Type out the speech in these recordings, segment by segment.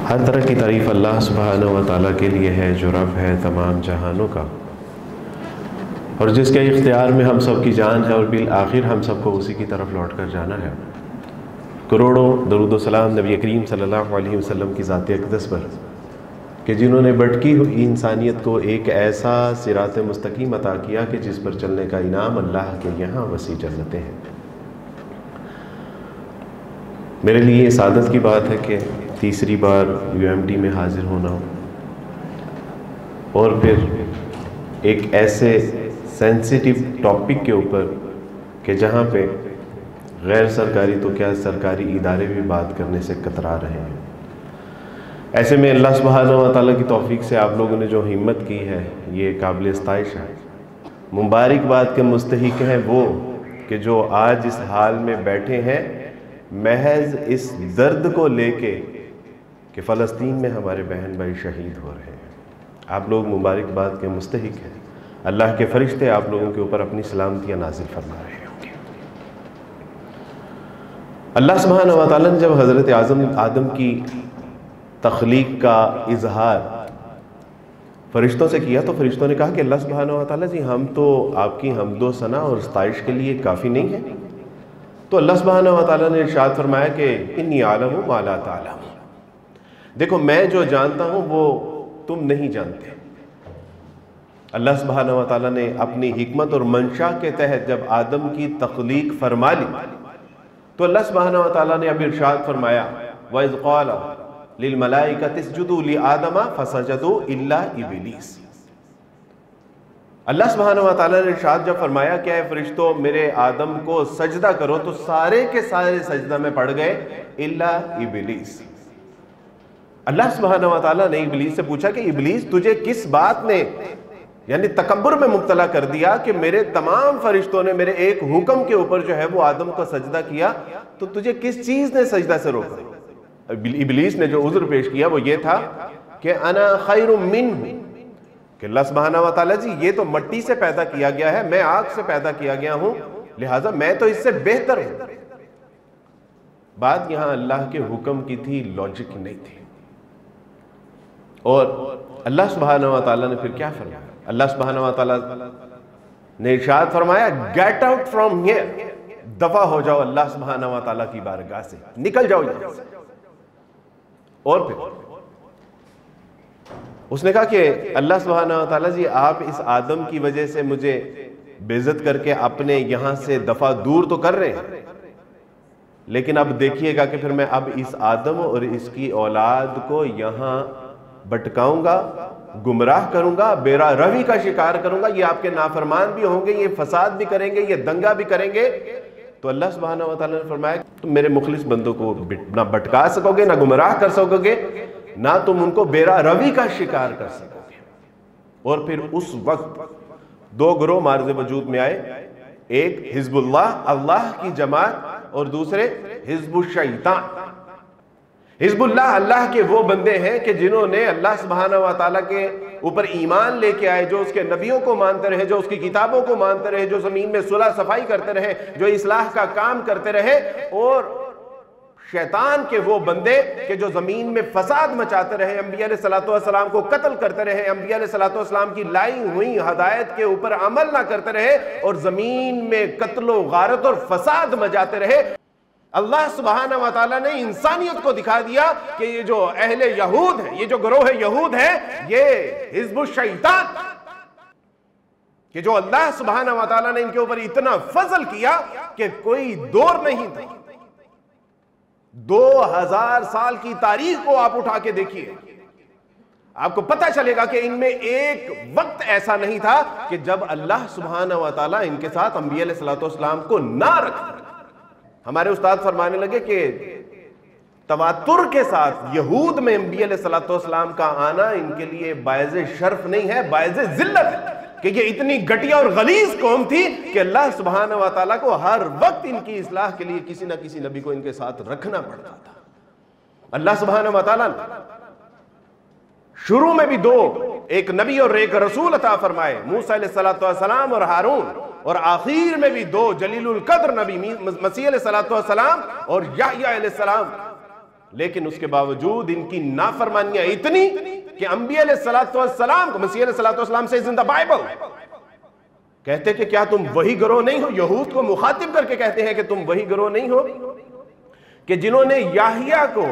ہر طرح کی تعریف اللہ سبحانہ و تعالیٰ کے لیے ہے جو رب ہے تمام جہانوں کا، اور جس کے اختیار میں ہم سب کی جان ہے، اور بالآخر ہم سب کو اسی کی طرف لوٹ کر جانا ہے۔ کروڑوں درود و سلام نبی کریم صلی اللہ علیہ وسلم کی ذات اقدس پر، کہ جنہوں نے بھٹکی ہوئی انسانیت کو ایک ایسا صراط مستقیم عطا کیا کہ جس پر چلنے کا انعام اللہ کے یہاں وسیع جنتیں ہیں۔ میرے لیے یہ سعادت کی بات ہے کہ تیسری بار UMT میں حاضر ہونا ہو، اور پھر ایک ایسے سینسیٹیو ٹاپک کے اوپر کہ جہاں پہ غیر سرکاری تو کیا سرکاری ادارے بھی بات کرنے سے کترا رہے ہیں۔ ایسے میں اللہ سبحانہ و تعالیٰ کی توفیق سے آپ لوگوں نے جو ہمت کی ہے یہ قابل ستائش ہے۔ مبارکباد کے مستحق ہیں وہ کہ جو آج اس حال میں بیٹھے ہیں محض اس درد کو لے کے کہ فلسطین میں ہمارے بہن بھائی شہید ہو رہے ہیں۔ آپ لوگ مبارکباد کے مستحق ہیں۔ اللہ کے فرشتے آپ لوگوں کے اوپر اپنی سلامتیاں نازل فرما رہے ہوں گے۔ اللہ سبحانہ و تعالیٰ نے جب حضرت آدم کی تخلیق کا اظہار فرشتوں سے کیا تو فرشتوں نے کہا کہ اللہ سبحانہ و تعالیٰ جی ہم تو آپ کی حمد و ثنا اور ستائش کے لیے کافی نہیں ہیں۔ تو اللہ سبحانہ و تعالیٰ نے ارشاد فرمایا کہ انی اعلم ما لا تعلمون، دیکھو میں جو جانتا ہوں وہ تم نہیں جانتے۔ اللہ سبحانہ و تعالیٰ نے اپنی حکمت اور منشا کے تحت جب آدم کی تخلیق فرما لی تو اللہ سبحانہ و تعالیٰ نے اب ارشاد فرمایا وَإِذْ قَالَ لِلْمَلَائِكَةِ اسْجُدُوا لِآدَمَ فَسَجَدُوا إِلَّا إِبْلِيسَ۔ اللہ سبحانہ و تعالیٰ نے ارشاد جب فرمایا کہ اے فرشتوں میرے آدم کو سجدہ کرو تو سارے کے سارے سجدہ میں پڑ گئے الا ابلیس۔ اللہ سبحانہ و تعالیٰ نے ابلیس سے پوچھا کہ ابلیس تجھے کس بات نے یعنی تکبر میں مبتلا کر دیا کہ میرے تمام فرشتوں نے میرے ایک حکم کے اوپر جو ہے وہ آدم کو سجدہ کیا، تو تجھے کس چیز نے سجدہ سے روکا؟ ابلیس نے جو عذر پیش کیا وہ یہ تھا کہ انا خیر منہ، کہ اللہ سبحانہ و تعالیٰ جی یہ تو مٹی سے پیدا کیا گیا ہے، میں آگ سے پیدا کیا گیا ہوں، لہٰذا میں تو اس سے بہتر ہوں۔ بات یہاں اللہ کے حکم کی تھی، لاجک نہیں تھی۔ اور اللہ سبحانہ و تعالیٰ نے پھر کیا فرمایا؟ اللہ سبحانہ و تعالیٰ نے ارشاد فرمایا گیٹ آؤٹ فرام ہیئر، دفع ہو جاؤ اللہ سبحانہ و تعالیٰ کی بارگاہ سے، نکل جاؤ یہاں سے۔ اور پھر اس نے کہا کہ اللہ سبحانہ و تعالیٰ جی آپ اس آدم کی وجہ سے مجھے بے عزت کر کے اپنے یہاں سے دفع دور تو کر رہے ہیں، لیکن اب دیکھیے گا کہ پھر میں اب اس آدم اور اس کی اولاد کو یہاں بھٹکاؤں گا، گمراہ کروں گا، بے راہ روی کا شکار کروں گا، یہ آپ کے نافرمان بھی ہوں گے، یہ فساد بھی کریں گے، یہ دنگا بھی کریں گے۔ تو اللہ سبحانہ و تعالیٰ نے فرمایا تم میرے مخلص بندوں کو نہ بھٹکا سکو گے، نہ گمراہ کر سکو گے، نہ تم ان کو بے راہ روی کا شکار کر سکو گے۔ اور پھر اس وقت دو گروہ مارز وجود میں آئے، ایک حزب اللہ، اللہ کی جماعت، اور دوسرے حزب الشیطان۔ حزب اللہ اللہ کے وہ بندے ہیں کہ جنہوں نے اللہ سبحانہ و تعالیٰ کے اوپر ایمان لے کے آئے، جو اس کے نبیوں کو مانتے رہے، جو اس کی کتابوں کو مانتے رہے، جو زمین میں صلح صفائی کرتے رہے، جو اصلاح کا کام کرتے رہے، اور شیطان کے وہ بندے کہ جو زمین میں فساد مچاتے رہے، انبیاء علیہ السلام کو قتل کرتے رہے، انبیاء علیہ السلام کی لائی ہوئی ہدایت کے اوپر عمل نہ کرتے رہے، اور زمین میں قتل و غارت اور فساد مچاتے رہے۔ اللہ سبحانہ و تعالیٰ نے انسانیت کو دکھا دیا کہ یہ جو اہل یہود ہے، یہ جو گروہ یہود ہے، یہ حزب الشیطان، کہ جو اللہ سبحانہ و تعالیٰ نے ان کے اوپر اتنا فضل کیا کہ کوئی دور نہیں تھا۔ 2000 سال کی تاریخ کو آپ اٹھا کے دیکھیے، آپ کو پتہ چلے گا کہ ان میں ایک وقت ایسا نہیں تھا کہ جب اللہ سبحانہ و تعالیٰ ان کے ساتھ انبیاء علیہ السلام کو نہ رکھتا۔ ہمارے استاد فرمانے لگے کہ تواتر کے ساتھ یہود میں انبیاء علیہ السلام کا آنا ان کے لیے باعث شرف نہیں ہے، باعث ذلت ہے، کہ یہ اتنی گھٹیا اور غلیظ قوم تھی کہ اللہ سبحانہ و تعالیٰ کو ہر وقت ان کی اصلاح کے لیے کسی نہ کسی نبی کو ان کے ساتھ رکھنا پڑتا تھا۔ اللہ سبحانہ و تعالیٰ نے شروع میں بھی دو، ایک نبی اور ایک رسول عطا فرمائے، موسیٰ علیہ السلام اور ہارون، اور آخر میں بھی دو جلیل القدر نبی مسیح علیہ السلام اور یحییٰ علیہ السلام، لیکن اس کے باوجود ان کی نافرمانیاں اتنی کہ انبیاء علیہ الصلوۃ والسلام کو، مسیح علیہ الصلوۃ والسلام سے زندہ بائبل کہتے کہ کیا تم وہی گروہ نہیں ہو، یہود کو مخاطب کر کے کہتے ہیں کہ تم وہی گروہ نہیں ہو کہ جنہوں نے یحییٰ کو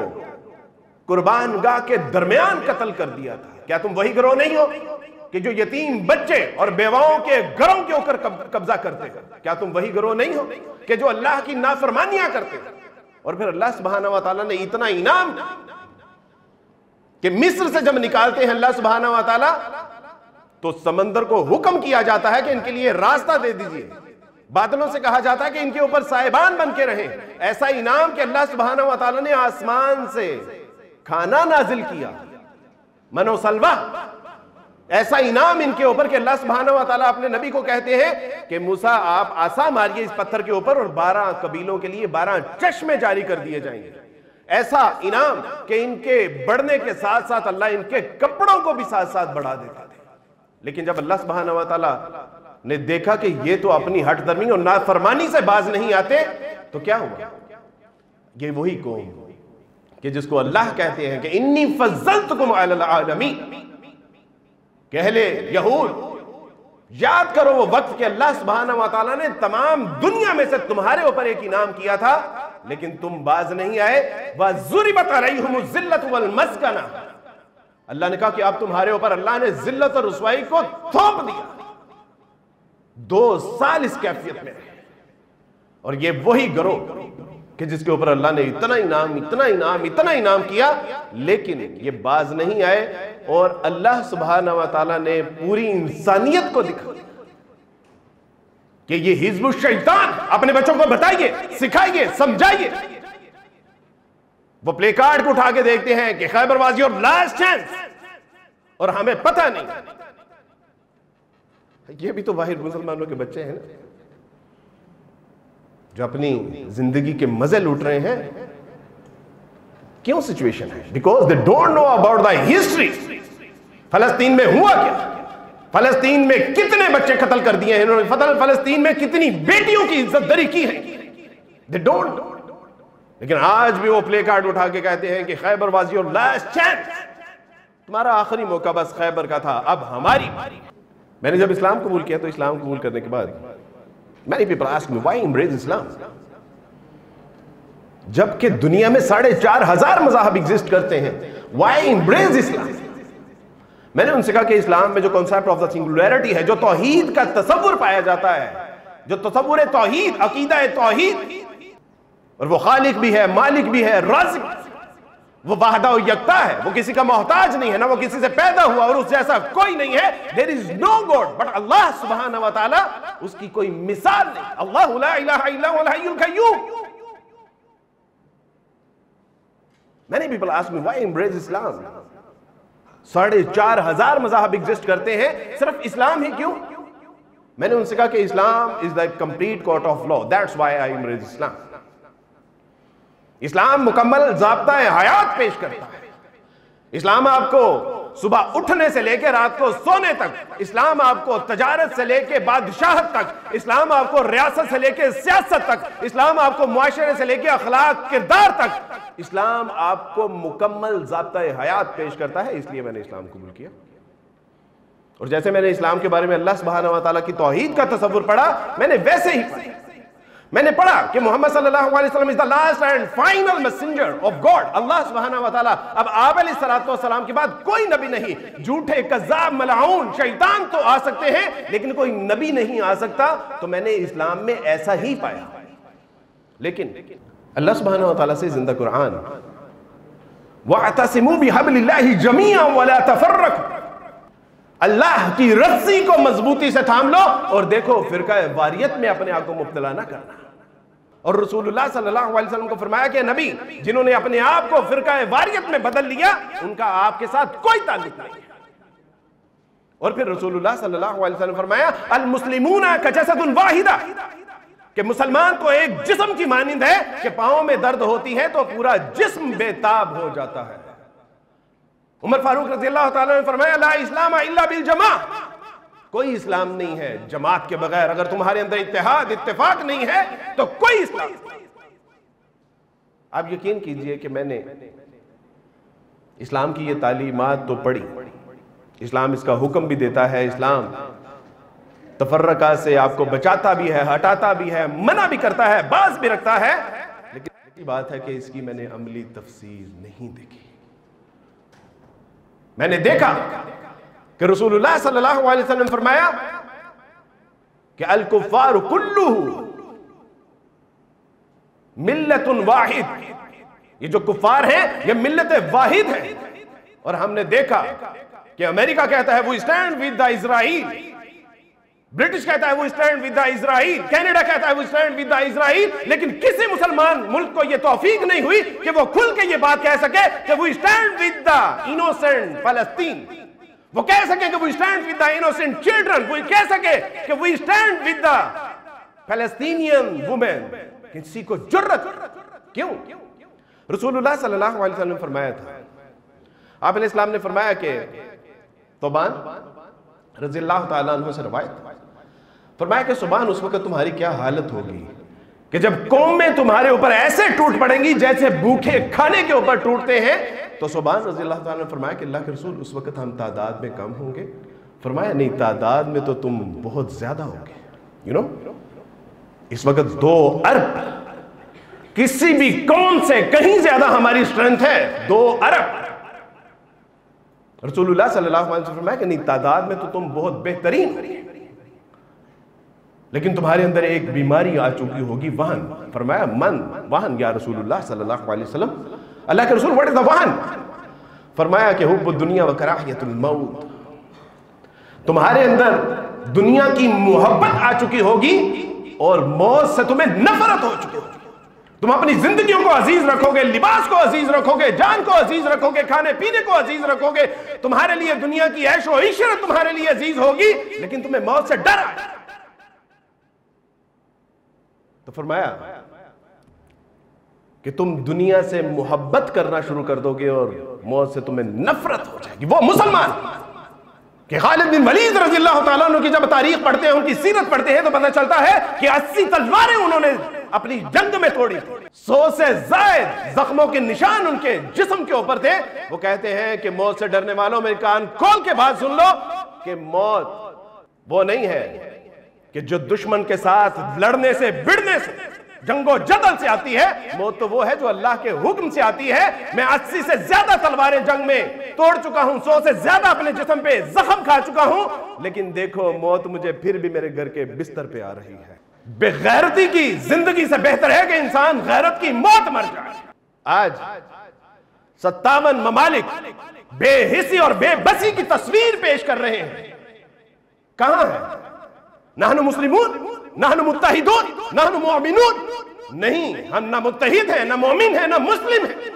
قربان گاہ کے درمیان قتل کر دیا تھا؟ کیا تم وہی گروہ نہیں ہو کہ جو یتیم بچے اور بیواؤں کے گھروں کے اوپر قبضہ کرتے ہیں؟ کیا تم وہی گروہ نہیں ہو کہ جو اللہ کی نافرمانیاں کرتے ہیں؟ اور پھر اللہ سبحانہ و تعالیٰ نے اتنا انعام کہ مصر سے جب نکالتے ہیں اللہ سبحانہ و تعالیٰ تو سمندر کو حکم کیا جاتا ہے کہ ان کے لیے راستہ دے دیجئے، بادلوں سے کہا جاتا ہے کہ ان کے اوپر سائبان بن کے رہیں۔ ایسا انعام کہ اللہ سبحانہ و تعالیٰ نے آسمان سے کھانا نازل کیا، من و سلوہ، ایسا انعام ان کے اوپر کہ اللہ سبحانہ و تعالیٰ اپنے نبی کو کہتے ہیں کہ موسیٰ آپ عصا ماریے اس پتھر کے اوپر اور 12 قبیلوں کے لیے 12 چشمے جاری کر دیے جائیں گے۔ ایسا انعام کہ ان کے بڑھنے کے ساتھ ساتھ اللہ ان کے کپڑوں کو بھی ساتھ ساتھ بڑھا دیتا تھا۔ لیکن جب اللہ سبحانہ و تعالیٰ نے دیکھا کہ یہ تو اپنی ہٹ درمی اور نافرمانی سے باز نہیں آتے تو کیا ہوا؟ یہ وہی قوم کہ جس کو اللہ کہتے ہیں کہ انی فضلتکم علی العالمین، کہ اہل یہود یاد کرو وہ وقت کہ اللہ سبحانہ و تعالیٰ نے تمام دنیا میں سے تمہارے اوپر ایک انعام کیا تھا لیکن تم باز نہیں آئے۔ وَضُرِبَتْ عَلَيْهُمُ الذِّلَّةُ وَالْمَسْكَنَةُ، اللہ نے کہا کہ اب تمہارے اوپر اللہ نے ذلت اور رسوائی کو تھوپ دیا۔ 2 سال اس کیفیت میں رہے، اور یہ وہی گروہ کہ جس کے اوپر اللہ نے اتنا انعام کیا لیکن یہ باز نہیں آئے، اور اللہ سبحانہ و تعالیٰ نے پوری انسانیت کو دکھا کہ یہ حزب الشیطان، اپنے بچوں کو بتائیے، سکھائیے، سمجھائیے۔ وہ پلے کارڈ کو اٹھا کے دیکھتے ہیں کہ خیبر واز یور لاسٹ چانس، اور ہمیں پتہ نہیں۔ یہ بھی تو واحد مسلمانوں کے بچے ہیں نا جو اپنی زندگی کے مزے لوٹ رہے ہیں۔ کیوں سچویشن ہے؟ Because they don't know about the history. فلسطین میں ہوا کیا؟ فلسطین میں کتنے بچے قتل کر دیے ہیں انہوں نے؟ فلسطین میں کتنی بیٹیوں کی عزت دری کی ہے؟ They don't know. لیکن آج بھی وہ پلے کارڈ اٹھا کے کہتے ہیں کہ خیبر واز یور لاسٹ چانس، تمہارا آخری موقع بس خیبر کا تھا، اب ہماری باری۔ میں نے جب اسلام قبول کیا تو اسلام قبول کرنے کے بعد many people ask me why embrace Islam، جبکہ دنیا میں 4,500 مذاہب ایگزسٹ کرتے ہیں، why embrace Islam؟ میں نے ان سے کہا کہ اسلام میں جو کنسیپٹ آف دا سنگولیرٹی ہے، جو توحید کا تصور پایا جاتا ہے، جو تصور توحید، عقیدہ توحید، اور وہ خالق بھی ہے، مالک بھی ہے، رازق، وہ وحدہ و یکتا ہے، وہ کسی کا محتاج نہیں ہے، نہ وہ کسی سے پیدا ہوا اور اس جیسا کوئی نہیں ہے۔ there is no God but اللہ سبحانہ و تعالی، اس کی کوئی مثال نہیں۔ اللہ لا الہ الا هو الحی القیوم۔ many people ask me why embrace Islam؟ 4,500 مذاہب ایگزسٹ کرتے ہیں، صرف اسلام ہی کیوں؟ میں نے ان سے کہا کہ اسلام is the complete court of law، that's why I embrace Islam۔ اسلام مکمل ضابطہ حیات پیش کرتا ہے۔ اسلام آپ کو صبح اٹھنے سے لے کے رات کو سونے تک، اسلام آپ کو تجارت سے لے کے بادشاہت تک، اسلام آپ کو ریاست سے لے کے سیاست تک، اسلام آپ کو معاشرے سے لے کے اخلاق کردار تک، اسلام آپ کو مکمل ضابطہ حیات پیش کرتا ہے۔ اس لیے میں نے اسلام قبول کیا، اور جیسے میں نے اسلام کے بارے میں اللہ سبحانہ و تعالیٰ کی توحید کا تصور پڑھا، میں نے ویسے ہی پڑھا۔ میں نے پڑھا کہ محمد صلی اللہ علیہ وسلم is the last and final messenger of God۔ اللہ سبحانہ و تعالیٰ اب آپ علیہ السلام کے بعد کوئی نبی نہیں، جھوٹے کذاب ملعون شیطان تو آ سکتے ہیں لیکن کوئی نبی نہیں آ سکتا۔ تو میں نے اسلام میں ایسا ہی پایا۔ لیکن اللہ سبحانہ و تعالیٰ سے زندہ قرآن، وَاعْتَصِمُوا بِحَبْلِ اللَّهِ جَمِيعًا وَلَا تَفَرَّقُوا، اللہ کی رسی کو مضبوطی سے تھام لو اور دیکھو فرقہ واریت میں اپنے آپ کو مبتلا نہ کرنا۔ اور رسول اللہ صلی اللہ علیہ وسلم کو فرمایا کہ نبی جنہوں نے اپنے آپ کو فرقہ واریت میں بدل لیا ان کا آپ کے ساتھ کوئی تعلق نہیں ہے۔ اور پھر رسول اللہ صلی اللہ علیہ وسلم فرمایا المسلمون کجسد واحدہ، کہ مسلمان تو ایک جسم کی مانند ہے کہ پاؤں میں درد ہوتی ہے تو پورا جسم بے تاب ہو جاتا ہے۔ عمر فاروق رضی اللہ تعالیٰ نے فرمایا لا اسلام الا بالجماع، کوئی اسلام نہیں ہے جماعت کے بغیر۔ اگر تمہارے اندر اتحاد اتفاق نہیں ہے تو کوئی اسلام نہیں۔ آپ یقین کیجئے کہ میں نے اسلام کی یہ تعلیمات تو پڑھی، اسلام اس کا حکم بھی دیتا ہے، اسلام تفرقہ سے آپ کو بچاتا بھی ہے، ہٹاتا بھی ہے، منع بھی کرتا ہے، باز بھی رکھتا ہے، لیکن یہ بات ہے کہ اس کی میں نے عملی تفسیر نہیں دیکھی۔ میں نے دیکھا کہ رسول اللہ صلی اللہ علیہ وسلم فرمایا کہ الکفار کلہ ملت واحد، یہ جو کفار ہیں یہ ملت واحد ہے۔ اور ہم نے دیکھا کہ امریکہ کہتا ہے وہ stand with the Israel, British کہتا ہے وہ stand with the Israel, Canada کہتا ہے وہ اسٹینڈ ود دا اسرائیل، لیکن کسی مسلمان ملک کو یہ توفیق نہیں ہوئی کہ وہ کھل کے یہ بات کہہ سکے کہ وہ اسٹینڈ ود دا انوسنٹ فلسطین، وہ کہہ سکے کہ وہ stand with the innocent children, وہ کہہ سکے کہ وہ اسٹینڈ ود دا فلسطینین وومن۔ کسی کو جرت کیوں؟ رسول اللہ صلی اللہ علیہ وسلم فرمایا تھا، آپ علیہ السلام نے فرمایا کہ ثوبان رضی اللہ تعالیٰ عنہ سے روایت، فرمایا کہ ثوبان اس وقت تمہاری کیا حالت ہوگی کہ جب قومیں تمہارے اوپر ایسے ٹوٹ پڑیں گی جیسے بھوکے کھانے کے اوپر ٹوٹتے ہیں۔ تو ثوبان رضی اللہ تعالیٰ نے فرمایا کہ اللہ کے رسول اس وقت ہم تعداد میں کم ہوں گے؟ فرمایا نہیں، تعداد میں تو تم بہت زیادہ ہوگے۔ اس وقت 2 ارب کسی بھی قوم سے کہیں زیادہ ہماری سٹرینتھ ہے، 2 ارب۔ رسول اللہ صلی اللہ علیہ وسلم فرمایا کہ نہیں، تعداد میں تو تم بہت بہترین، لیکن تمہارے اندر ایک بیماری آ چکی ہوگی، وہن۔ فرمایا من وہن یا رسول اللہ صلی اللہ علیہ وسلم؟ اللہ کے رسول what is the وہن؟ فرمایا کہ حب الدنیا و کراہیت الموت، تمہارے اندر دنیا کی محبت آ چکی ہوگی اور موت سے تمہیں نفرت ہو چکی ہوگی۔ تم اپنی زندگیوں کو عزیز رکھو گے، لباس کو عزیز رکھو گے، جان کو عزیز رکھو گے، کھانے پینے کو عزیز رکھو گے، تمہارے لیے دنیا کی عیش و عشرت تمہارے لیے عزیز ہوگی، لیکن تمہیں موت سے ڈر آئے۔ تو فرمایا کہ تم دنیا سے محبت کرنا شروع کر دو گے اور موت سے تمہیں نفرت ہو جائے گی۔ وہ مسلمان کہ خالد بن ولید رضی اللہ تعالیٰ عنہ کی جب تاریخ پڑھتے ہیں، ان کی سیرت پڑھتے ہیں، تو پتہ چلتا ہے کہ 80 تلواریں انہوں نے اپنی جنگ میں توڑی، 100 سے زائد زخموں کے نشان ان کے جسم کے اوپر تھے۔ وہ کہتے ہیں کہ موت سے ڈرنے والوں میرے کان کھول کے بات سن لو کہ موت وہ نہیں ہے کہ جو دشمن کے ساتھ لڑنے سے بڑھنے سے جنگ و جدل سے آتی ہے، موت تو وہ ہے جو اللہ کے حکم سے آتی ہے۔ میں 80 سے زیادہ تلواریں جنگ میں توڑ چکا ہوں، 100 سے زیادہ اپنے جسم پہ زخم کھا چکا ہوں، لیکن دیکھو موت مجھے پھر بھی میرے گھر کے بستر پہ آ رہی ہے۔ بے غیرتی کی زندگی سے بہتر ہے کہ انسان غیرت کی موت مر جائے۔ آج 57 ممالک بے حسی اور بے بسی کی تصویر پیش کر رہے ہیں، کہاں ہے؟ نحن مسلمون، نحن متحدون، نحن مومنون۔ نہیں، ہم نہ متحد ہیں، نہ مومن ہیں، نہ مسلم ہیں۔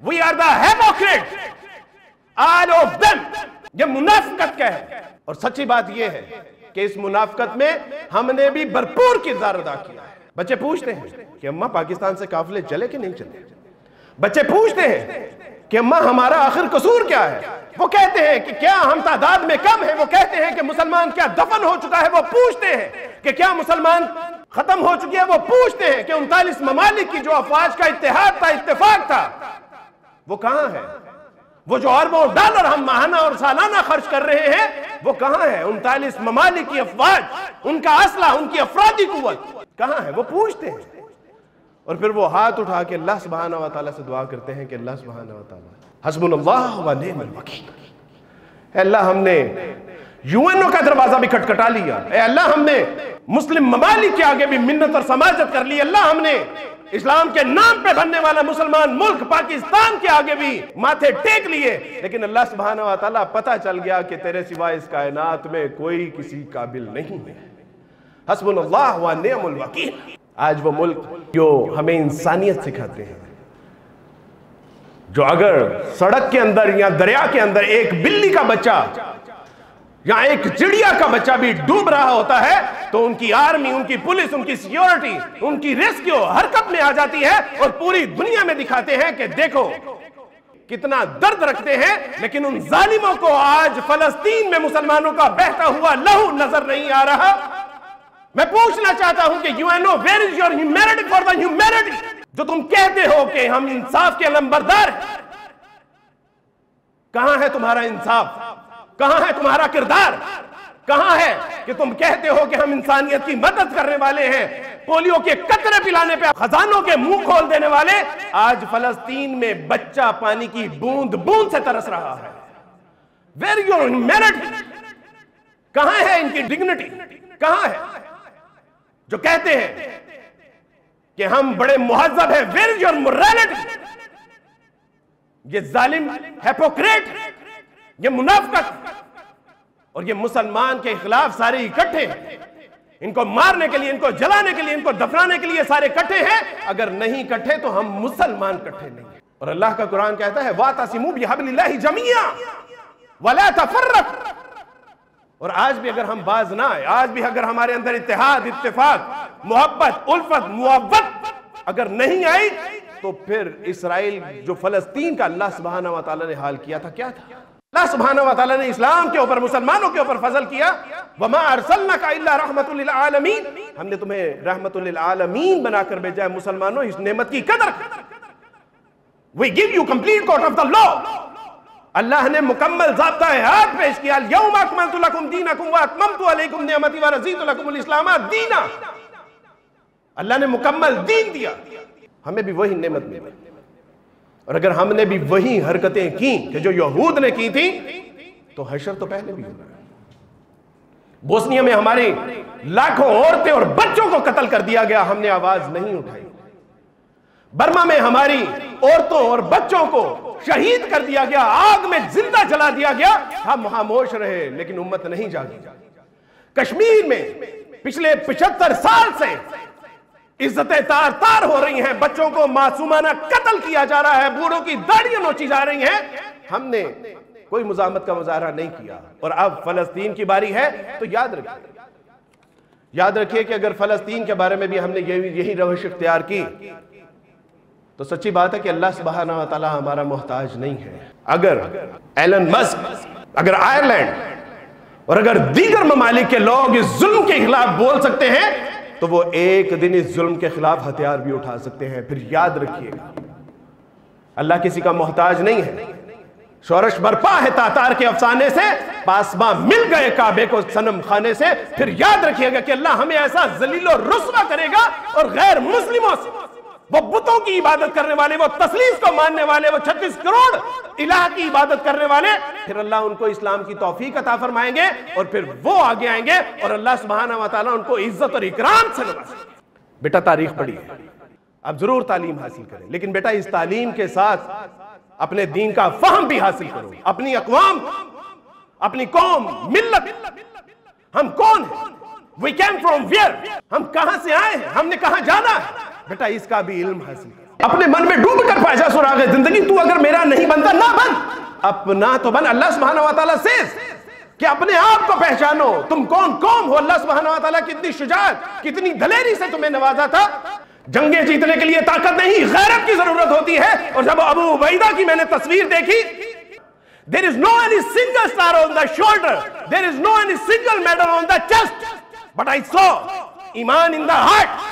We are the hypocrites, all of them۔ یہ منافقت کا ہے، اور سچی بات یہ ہے کہ اس منافقت میں ہم نے بھی بھرپور کردار ادا کیا ہے۔ بچے پوچھتے ہیں کہ اماں پاکستان سے قافلے چلے کہ نہیں چلے؟ بچے پوچھتے ہیں کہ اماں ہمارا آخر قصور کیا ہے؟ وہ کہتے ہیں کہ کیا ہم تعداد میں کم ہیں؟ وہ کہتے ہیں کہ مسلمان کیا دفن ہو چکا ہے؟ وہ پوچھتے ہیں کہ کیا مسلمان ختم ہو چکی ہے؟ وہ پوچھتے ہیں کہ 39 ممالک کی جو افواج کا اتحاد تھا، اتفاق تھا، وہ کہاں ہے؟ وہ جو اربوں ڈالر ہم ماہانہ اور سالانہ خرچ کر رہے ہیں، وہ کہاں ہے؟ 39 ممالک کی افواج، ان کا اسلحہ، ان کی افرادی قوت کہاں ہے؟ وہ پوچھتے ہیں، اور پھر وہ ہاتھ اٹھا کے اللہ سبحانہ و تعالیٰ سے دعا کرتے ہیں کہ اللہ سبحانہ و تعالیٰ حسبنا اللہ و نعم الوکیل۔ اے اللہ ہم نے UN کا دروازہ بھی کھٹکھٹا لیا، اے اللہ ہم نے مسلم ممالک کے آگے بھی منت اور سماجت کر لی، اللہ ہم نے اسلام کے نام پہ بننے والا مسلمان ملک پاکستان کے آگے بھی ماتھے ٹیک لیے، لیکن اللہ سبحانہ و تعالیٰ پتہ چل گیا کہ تیرے سوا اس کائنات میں کوئی کسی قابل نہیں ہے۔ حسبنا اللہ و نعم الوکیل۔ آج وہ ملک جو ہمیں انسانیت سکھاتے ہیں، جو اگر سڑک کے اندر یا دریا کے اندر ایک بلی کا بچہ یا ایک چڑیا کا بچہ بھی ڈوب رہا ہوتا ہے تو ان کی آرمی، ان کی پولیس، ان کی سیکیورٹی، ان کی ریسکیو حرکت میں آ جاتی ہے اور پوری دنیا میں دکھاتے ہیں کہ دیکھو کتنا درد رکھتے ہیں، لیکن ان ظالموں کو آج فلسطین میں مسلمانوں کا بہتا ہوا لہو نظر نہیں آ رہا۔ میں پوچھنا چاہتا ہوں کہ UN, where is your humanity for the humanity؟ جو تم کہتے ہو کہ ہم انصاف کے علمبردار ہیں، کہاں ہے تمہارا انصاف؟ کہاں ہے تمہارا کردار؟ کہاں ہے کہ تم کہتے ہو کہ ہم انسانیت کی مدد کرنے والے ہیں، پولیو کے قطرے پلانے پہ خزانوں کے منہ کھول دینے والے؟ آج فلسطین میں بچہ پانی کی بوند بوند سے ترس رہا ہے۔ Where your humanity؟ کہاں ہے ان کی ڈگنیٹی؟ کہاں ہے جو کہتے ہیں کہ ہم بڑے مہذب ہیں؟ Where is your morality؟ یہ ظالم ہیپوکریٹ، یہ منافقت اور یہ مسلمان کے خلاف سارے اکٹھے ہیں، ان کو مارنے کے لیے، ان کو جلانے کے لیے، ان کو دفنانے کے لیے سارے اکٹھے ہیں۔ اگر نہیں اکٹھے تو ہم مسلمان اکٹھے نہیں ہیں۔ اور اللہ کا قرآن کہتا ہے وَاعْتَصِمُوا بِحَبْلِ اللَّهِ جَمِيعًا وَلَا تَفَرَّقُوا۔ اور آج بھی اگر ہم باز نہ آئے، آج بھی اگر ہمارے اندر اتحاد، اتفاق، محبت، الفت، محبت اگر نہیں آئی، تو پھر اسرائیل جو فلسطین کا اللہ سبحانہ وتعالی نے حال کیا تھا، کیا تھا؟ اللہ سبحانہ وتعالی نے اسلام کے اوپر، مسلمانوں کے اوپر فضل کیا، وَمَا أَرْسَلْنَكَ إِلَّا رَحْمَةٌ لِلْعَالَمِينَ، ہم نے تمہیں رحمت للعالمین بنا کر بھیجا ہے۔ مسلمانوں، اس نعمت کی قدر We give you complete court of the law۔ اللہ نے مکمل ضابطہ حیات پیش کیا، الْيَوْمَ أَكْمَلْتُ لَكُمْ دِينَكُمْ وَأَتْمَمْتُ عَلَيْكُمْ نِعْمَتِي وَرَضِيتُ لَكُمُ الْإِسْلَامَ دِينًا۔ اللہ نے مکمل دین دیا، ہمیں بھی وہی نعمت ملی۔ اور اگر ہم نے بھی وہی حرکتیں کی کہ جو یہود نے کی تھی، تو حشر تو پہلے بھی ہونا ہے۔ بوسنیا میں ہماری لاکھوں عورتیں اور بچوں کو قتل کر دیا گیا، ہم نے آواز نہیں اٹھائی۔ برما میں ہماری عورتوں اور بچوں کو شہید کر دیا گیا، آگ میں زندہ جلا دیا گیا، ہم خاموش رہے، لیکن امت نہیں جاگی۔ کشمیر میں پچھلے 75 سال سے عزتیں تار تار ہو رہی ہیں، بچوں کو معصومانہ قتل کیا جا رہا ہے، بوڑھوں کی داڑیاں نوچی جا رہی ہیں، ہم نے کوئی مزاحمت کا مظاہرہ نہیں کیا۔ اور اب فلسطین کی باری ہے تو یاد رکھیے کہ اگر فلسطین کے بارے میں بھی ہم نے یہی روش اختیار کی تو سچی بات ہے کہ اللہ سبحانہ وتعالی ہمارا محتاج نہیں ہے۔ اگر ایلن مسک، اگر آئرلینڈ اور اگر دیگر ممالک کے لوگ اس ظلم کے خلاف بول سکتے ہیں تو وہ ایک دن اس ظلم کے خلاف ہتھیار بھی اٹھا سکتے ہیں۔ پھر یاد رکھیے گا اللہ کسی کا محتاج نہیں ہے۔ شورش برپا ہے تاتار کے افسانے سے، پاسباں مل گئے کعبے کو صنم خانے سے۔ پھر یاد رکھیے گا کہ اللہ ہمیں ایسا ذلیل و رسوا کرے گا، اور غیر مسلموں سے، وہ بتوں کی عبادت کرنے والے، وہ تثلیث کو ماننے والے، وہ 36 کروڑ الہ کی عبادت کرنے والے، پھر اللہ ان کو اسلام کی توفیق عطا فرمائیں گے، اور پھر وہ آگے آئیں گے اور اللہ سبحانہ وتعالیٰ ان کو عزت اور اکرام سے نوازیں گے۔ بیٹا تاریخ پڑھی ہے، اب ضرور تعلیم حاصل کریں، لیکن بیٹا اس تعلیم کے ساتھ اپنے دین کا فہم بھی حاصل کرو۔ اپنی اقوام، اپنی قوم، ملت، ہم کون ہیں؟ We came from where؟ ہم کہاں سے آئے ہیں؟ ہم نے کہاں جانا ہے؟ بیٹا اس کا بھی علم حاصل کر، اپنے من میں ڈوب کر پائجا سراغ زندگی، تو اگر میرا نہیں بنتا نہ بن، اپنا تو بن۔ اللہ سبحانہ وتعالیٰ سے کہ اپنے آپ کو پہچانو، تم کون قوم ہو۔ اللہ سبحانہ وتعالیٰ کتنی شجاعت، کتنی دلیری سے تمہیں نوازا تھا۔ جنگیں جیتنے کے لیے طاقت نہیں، غیرت کی ضرورت ہوتی ہے۔ اور جب ابو عبیدہ کی میں نے تصویر دیکھی، there is no any single star on the shoulder, there is no any single medal on the chest, but I saw ایمان in the heart۔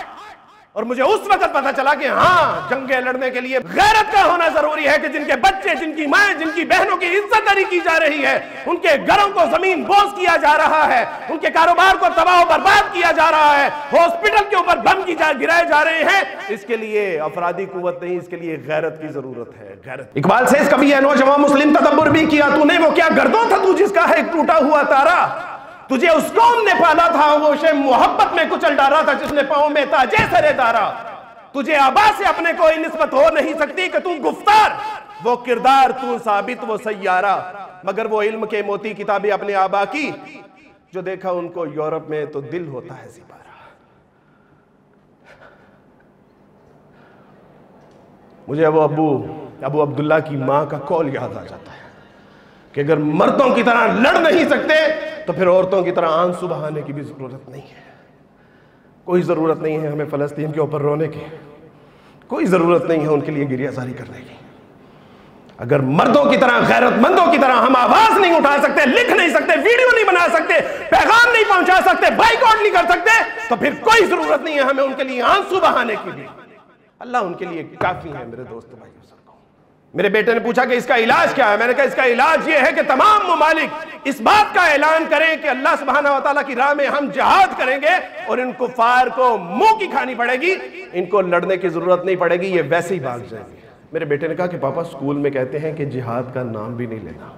اور مجھے اس وقت پتا چلا کہ ہاں، جنگیں لڑنے کے لیے غیرت کا ہونا ضروری ہے، کہ جن کے بچے، جن کی مائیں، جن کی بہنوں کی عزت داری کی جا رہی ہے، ان کے گھروں کو زمین بوس کیا جا رہا ہے، ان کے کاروبار کو تباہ و برباد کیا جا رہا ہے، ہاسپٹل کے اوپر بم گرائے جا رہے ہیں، اس کے لیے افرادی قوت نہیں، اس کے لیے غیرت کی ضرورت ہے۔ غیرت۔ اقبال سے کبھی ہے نوجوان مسلم تدبر بھی کیا تو نے، وہ کیا گردوں تھا تو جس کا ہے ایک ٹوٹا ہوا تارا، تجھے اس قوم نے پالا تھا، وہ شے محبت میں کچل ڈالا تھا، جس نے پاؤں میں تاجے سرے دارا۔ تجھے آبا سے اپنے کوئی نسبت ہو نہیں سکتی، کہ تو گفتار وہ کردار، تو ثابت وہ سیارہ، مگر وہ علم کے موتی کتابیں اپنے آبا کی، جو دیکھا ان کو یورپ میں تو دل ہوتا ہے سپارہ۔ مجھے وہ ابو عبداللہ کی ماں کا قول یاد آ جاتا ہے کہ اگر مردوں کی طرح لڑ نہیں سکتے تو پھر عورتوں کی طرح آنسو بہانے کی بھی ضرورت نہیں ہے۔ کوئی ضرورت نہیں ہے ہمیں فلسطین کے اوپر رونے کی، کوئی ضرورت نہیں ہے ان کے لیے گریہ زاری کرنے کی۔ اگر مردوں کی طرح، غیرت مندوں کی طرح ہم آواز نہیں اٹھا سکتے، لکھ نہیں سکتے، ویڈیو نہیں بنا سکتے، پیغام نہیں پہنچا سکتے، بائیکاٹ نہیں کر سکتے، تو پھر کوئی ضرورت نہیں ہے ہمیں ان کے لیے آنسو بہانے کی بھی۔ اللہ ان کے لیے کافی ہے میرے دوستو بھائیو۔ میرے بیٹے نے پوچھا کہ اس کا علاج کیا ہے؟ میں نے کہا اس کا علاج یہ ہے کہ تمام ممالک اس بات کا اعلان کریں کہ اللہ سبحانہ وتعالیٰ کی راہ میں ہم جہاد کریں گے، اور ان کفار کو منہ کی کھانی پڑے گی، ان کو لڑنے کی ضرورت نہیں پڑے گی، یہ ویسے ہی بھاگ جائیں گے۔ میرے بیٹے نے کہا کہ پاپا اسکول میں کہتے ہیں کہ جہاد کا نام بھی نہیں لینا۔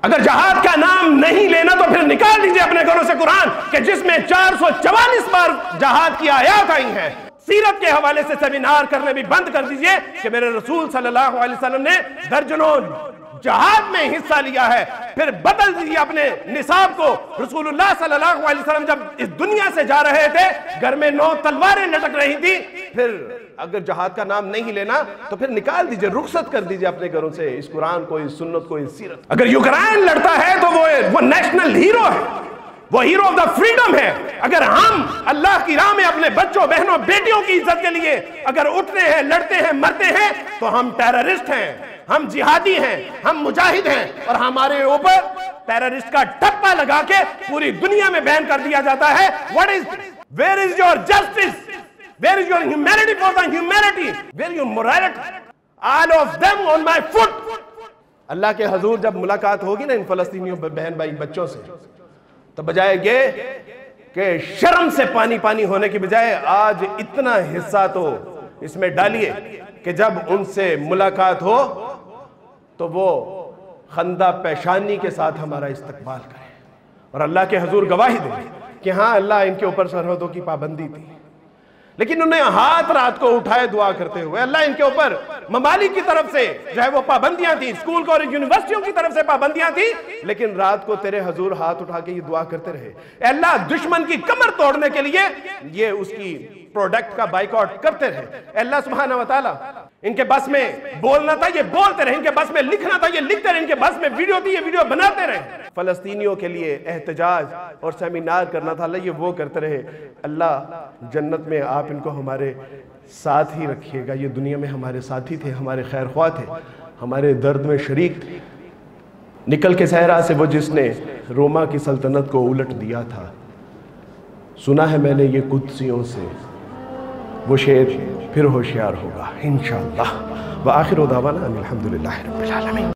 اگر جہاد کا نام نہیں لینا تو پھر نکال دیجئے اپنے گھروں سے قرآن کہ جس میں 444 بار جہاد کی آیات آئی ہیں۔ سیرت کے حوالے سے سیمینار کرنے بھی بند کر دیجئے کہ میرے رسول صلی اللہ علیہ وسلم نے درجنوں جہاد میں حصہ لیا ہے۔ پھر بدل دیجئے اپنے نصاب کو۔ رسول اللہ صلی اللہ علیہ وسلم جب اس دنیا سے جا رہے تھے گھر میں 9 تلواریں لٹک رہی تھی۔ پھر اگر جہاد کا نام نہیں لینا تو پھر نکال دیجئے، رخصت کر دیجئے اپنے گھروں سے اس قرآن کو، اس سنت کو، اس سیرت۔ اگر یوکرائن لڑتا ہے تو وہ نیشنل ہیرو ہے، وہ ہیرو آف دا فریڈم ہے۔ اگر ہم اللہ کی راہ میں اپنے بچوں، بہنوں، بیٹیوں کی عزت کے لیے اگر اٹھتے ہیں، لڑتے ہیں، مرتے ہیں تو ہم ٹیررسٹ ہیں، ہم جہادی ہیں، ہم مجاہد ہیں، اور ہمارے اوپر ٹیررسٹ کا ٹھپا لگا کے پوری دنیا میں بین کر دیا جاتا ہے۔ Where is your justice? Where is your humanity for the humanity? Where is your morality? All of them on my foot. اللہ کے حضور جب ملاقات ہوگی نا ان فلسطینیوں بہن بھائی بچوں سے، تو بجائے یہ کہ شرم سے پانی پانی ہونے کی بجائے آج اتنا حصہ تو اس میں ڈالیے کہ جب ان سے ملاقات ہو تو وہ خندہ پیشانی کے ساتھ ہمارا استقبال کرے، اور اللہ کے حضور گواہی دیں کہ ہاں اللہ ان کے اوپر سرحدوں کی پابندی تھی، لیکن انہیں ہاتھ رات کو اٹھائے دعا کرتے ہوئے اللہ ان کے اوپر ممالک کی طرف سے جو ہے وہ پابندیاں تھیں، اسکول اور یونیورسٹیوں کی طرف سے پابندیاں تھیں، لیکن رات کو تیرے حضور ہاتھ اٹھا کے یہ دعا کرتے رہے، اے اللہ دشمن کی کمر توڑنے کے لیے یہ اس کی پروڈکٹ کا بائیکاٹ کرتے رہے۔ اے اللہ سبحانہ وتعالی ان کے بس میں بولنا تھا یہ بولتے رہے، ان کے بس میں لکھنا تھا یہ لکھتے رہے، ان کے بس میں ویڈیو تھی یہ ویڈیو بناتے رہے۔ فلسطینیوں کے لیے احتجاج اور سیمینار کرنا تھا، اللہ یہ وہ کرتے رہے۔ اللہ جنت میں آپ ان کو ہمارے ساتھ ہی رکھیے گا، یہ دنیا میں ہمارے ساتھی تھے، ہمارے خیر خواہ تھے، ہمارے درد میں شریک تھے۔ نکل کے صحرا سے وہ جس نے روما کی سلطنت کو الٹ دیا تھا، سنا ہے میں نے یہ قدسیوں سے، وہ شعر پھر ہوشیار ہوگا انشاءاللہ۔ وآخر دعوانا الحمدللہ رب العالمین۔